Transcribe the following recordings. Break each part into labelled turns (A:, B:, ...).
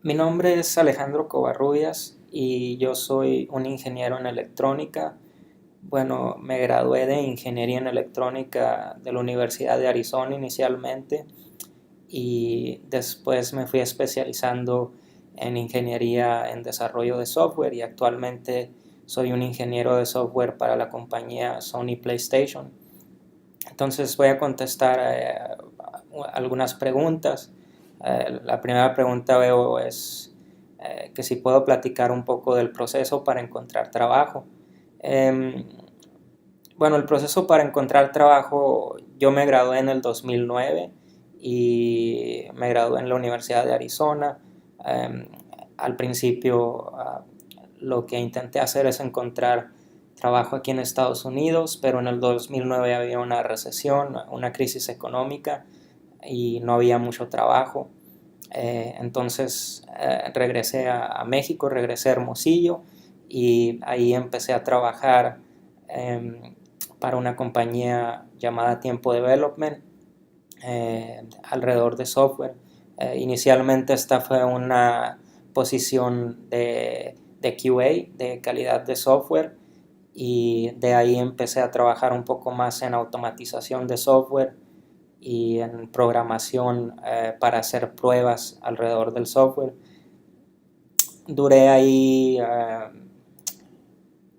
A: Mi nombre es Alejandro Covarrubias y yo soy un ingeniero en electrónica. Bueno, me gradué de ingeniería en electrónica de la Universidad de Arizona inicialmente y después me fui especializando en ingeniería en desarrollo de software y actualmente soy un ingeniero de software para la compañía Sony PlayStation. Entonces voy a contestar algunas preguntas. La primera pregunta veo es que si puedo platicar un poco del proceso para encontrar trabajo. Eh, bueno, el proceso para encontrar trabajo, yo me gradué en el 2009 y me gradué en la Universidad de Arizona. Eh, Al principio lo que intenté hacer es encontrar trabajo aquí en Estados Unidos, pero en el 2009 había una recesión, una crisis económica y no había mucho trabajo. Entonces regresé a México, regresé a Hermosillo y ahí empecé a trabajar para una compañía llamada Tiempo Development alrededor de software. Inicialmente esta fue una posición de QA, de calidad de software, y de ahí empecé a trabajar un poco más en automatización de software y en programación para hacer pruebas alrededor del software. Duré ahí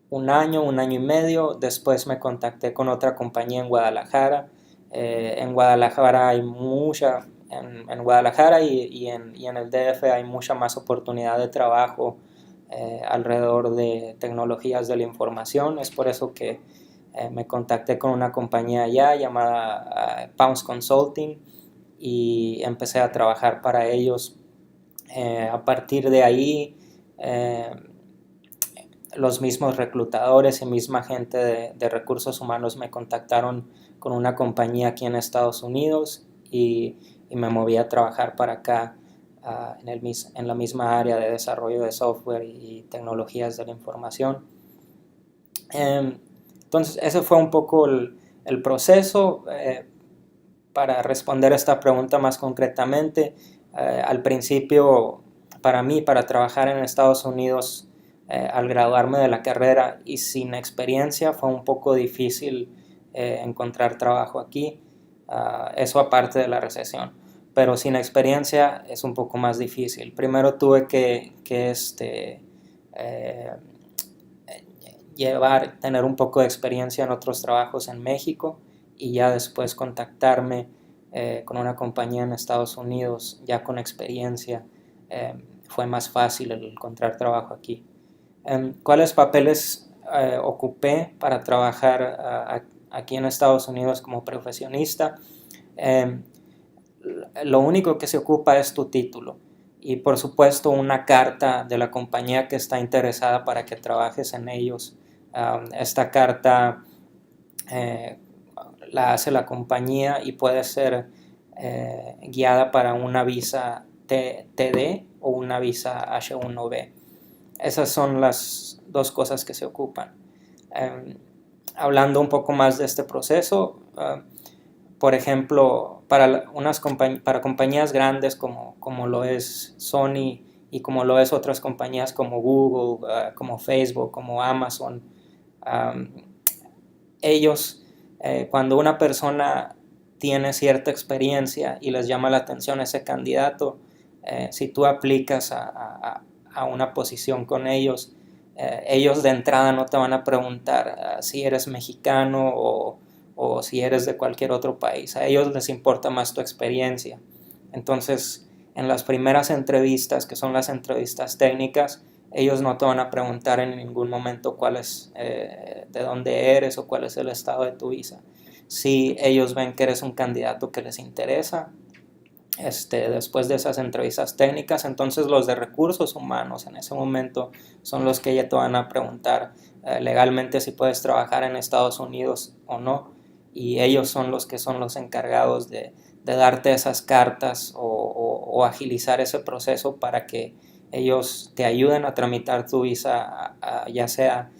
A: un año y medio, después me contacté con otra compañía en Guadalajara. En Guadalajara hay mucha, en Guadalajara y en el DF hay mucha más oportunidad de trabajo alrededor de tecnologías de la información. Es por eso que me contacté con una compañía allá llamada Pounce Consulting y empecé a trabajar para ellos. A partir de ahí, los mismos reclutadores y misma gente de recursos humanos me contactaron con una compañía aquí en Estados Unidos y me moví a trabajar para acá en la misma área de desarrollo de software y tecnologías de la información. Entonces, ese fue un poco el proceso. Para responder esta pregunta más concretamente, al principio, para mí, para trabajar en Estados Unidos, al graduarme de la carrera y sin experiencia, fue un poco difícil encontrar trabajo aquí. Eso aparte de la recesión. Pero sin experiencia es un poco más difícil. Primero tuve eh, tener un poco de experiencia en otros trabajos en México y ya después contactarme con una compañía en Estados Unidos ya con experiencia. Fue más fácil el encontrar trabajo aquí. ¿Cuáles papeles ocupé para trabajar aquí en Estados Unidos como profesionista? Eh, lo único que se ocupa es tu título y por supuesto una carta de la compañía que está interesada para que trabajes en ellos. Esta carta eh, la hace la compañía y puede ser guiada para una visa TD o una visa H1B. Esas son las dos cosas que se ocupan. Eh, Hablando un poco más de este proceso, por ejemplo, para compañías grandes como lo es Sony y como lo es otras compañías como Google, como Facebook, como Amazon, um, ellos, cuando una persona tiene cierta experiencia y les llama la atención ese candidato, si tú aplicas a una posición con ellos, ellos de entrada no te van a preguntar si eres mexicano o si eres de cualquier otro país. A ellos les importa más tu experiencia. Entonces, en las primeras entrevistas, que son las entrevistas técnicas, ellos no te van a preguntar en ningún momento de dónde eres o cuál es el estado de tu visa. Si ellos ven que eres un candidato que les interesa, después de esas entrevistas técnicas, entonces los de recursos humanos en ese momento son los que ya te van a preguntar legalmente si puedes trabajar en Estados Unidos o no, y ellos son los que son los encargados de darte esas cartas o agilizar ese proceso para que ellos te ayuden a tramitar tu visa, ya sea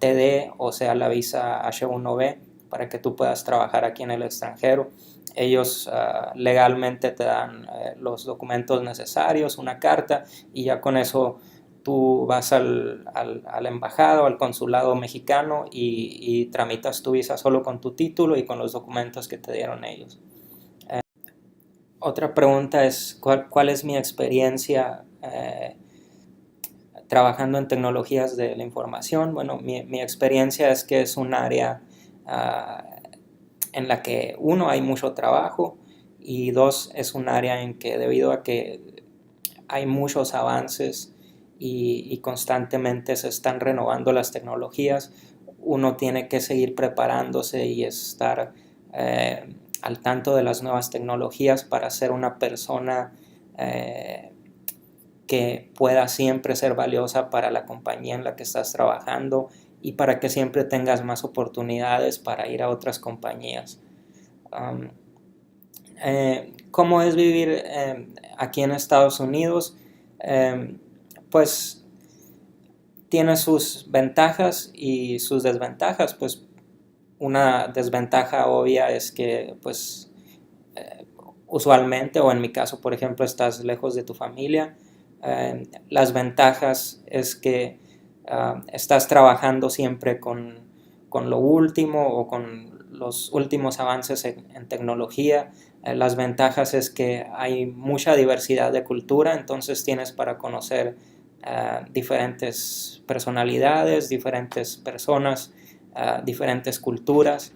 A: TD o sea la visa H1B, para que tú puedas trabajar aquí en el extranjero. ellos legalmente te dan los documentos necesarios, una carta, y ya con eso tú vas a la embajada o al consulado mexicano y tramitas tu visa solo con tu título y con los documentos que te dieron ellos. Otra pregunta es, ¿cuál es mi experiencia trabajando en tecnologías de la información? Bueno, mi experiencia es que es un área en la que, uno, hay mucho trabajo, y dos, es un área en que, debido a que hay muchos avances y constantemente se están renovando las tecnologías, uno tiene que seguir preparándose y estar al tanto de las nuevas tecnologías para ser una persona que pueda siempre ser valiosa para la compañía en la que estás trabajando y para que siempre tengas más oportunidades para ir a otras compañías. ¿Cómo es vivir aquí en Estados Unidos? Pues tiene sus ventajas y sus desventajas. Pues una desventaja obvia es que pues usualmente, o en mi caso por ejemplo, estás lejos de tu familia. Las ventajas es que estás trabajando siempre con lo último o con los últimos avances en tecnología. Las ventajas es que hay mucha diversidad de cultura, entonces tienes para conocer diferentes personalidades, diferentes personas, diferentes culturas.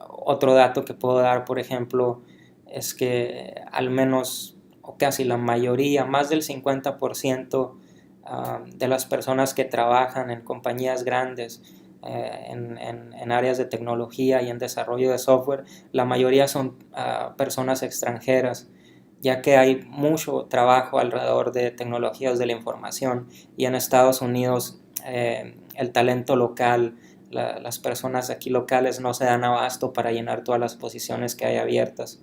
A: Otro dato que puedo dar, por ejemplo, es que al menos, o casi la mayoría, más del 50% de las personas que trabajan en compañías grandes en áreas de tecnología y en desarrollo de software, la mayoría son personas extranjeras, ya que hay mucho trabajo alrededor de tecnologías de la información, y en Estados Unidos el talento local, las personas aquí locales no se dan abasto para llenar todas las posiciones que hay abiertas.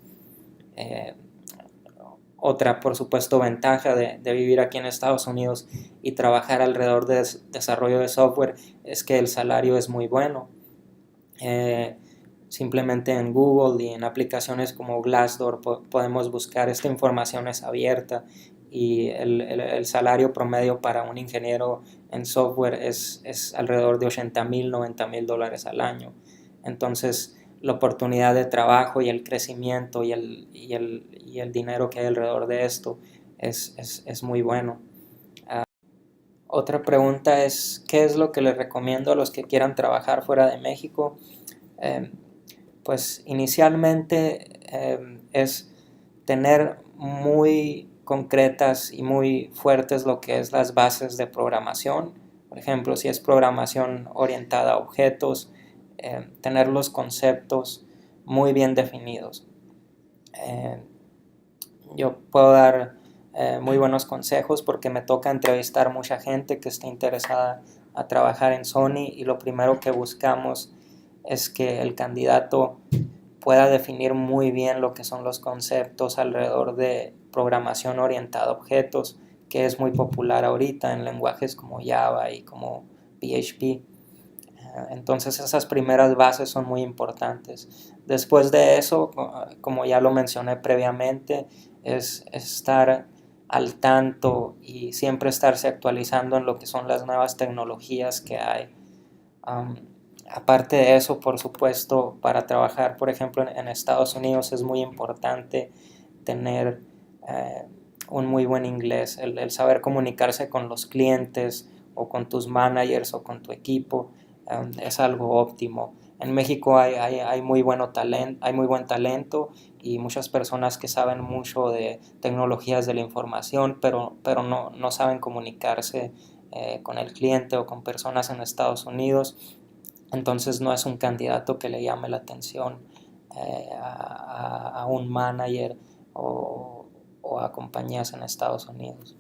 A: Otra, por supuesto, ventaja de vivir aquí en Estados Unidos y trabajar alrededor de desarrollo de software es que el salario es muy bueno. Simplemente en Google y en aplicaciones como Glassdoor podemos buscar, esta información es abierta, y el salario promedio para un ingeniero en software es alrededor de $80,000, $90,000 al año. Entonces la oportunidad de trabajo y el crecimiento y el dinero que hay alrededor de esto es muy bueno. Otra pregunta es, ¿qué es lo que les recomiendo a los que quieran trabajar fuera de México? Pues inicialmente es tener muy concretas y muy fuertes lo que es las bases de programación. Por ejemplo, si es programación orientada a objetos, tener los conceptos muy bien definidos. Yo puedo dar muy buenos consejos porque me toca entrevistar mucha gente que está interesada a trabajar en Sony, y lo primero que buscamos es que el candidato pueda definir muy bien lo que son los conceptos alrededor de programación orientada a objetos, que es muy popular ahorita en lenguajes como Java y como PHP. Entonces esas primeras bases son muy importantes. Después de eso, como ya lo mencioné previamente, es estar al tanto y siempre estarse actualizando en lo que son las nuevas tecnologías que hay. Aparte de eso, por supuesto, para trabajar, por ejemplo, en Estados Unidos es muy importante tener un muy buen inglés, el saber comunicarse con los clientes o con tus managers o con tu equipo. Es algo óptimo. En México hay muy buen talento y muchas personas que saben mucho de tecnologías de la información, pero no saben comunicarse con el cliente o con personas en Estados Unidos. Entonces no es un candidato que le llame la atención a un manager o a compañías en Estados Unidos.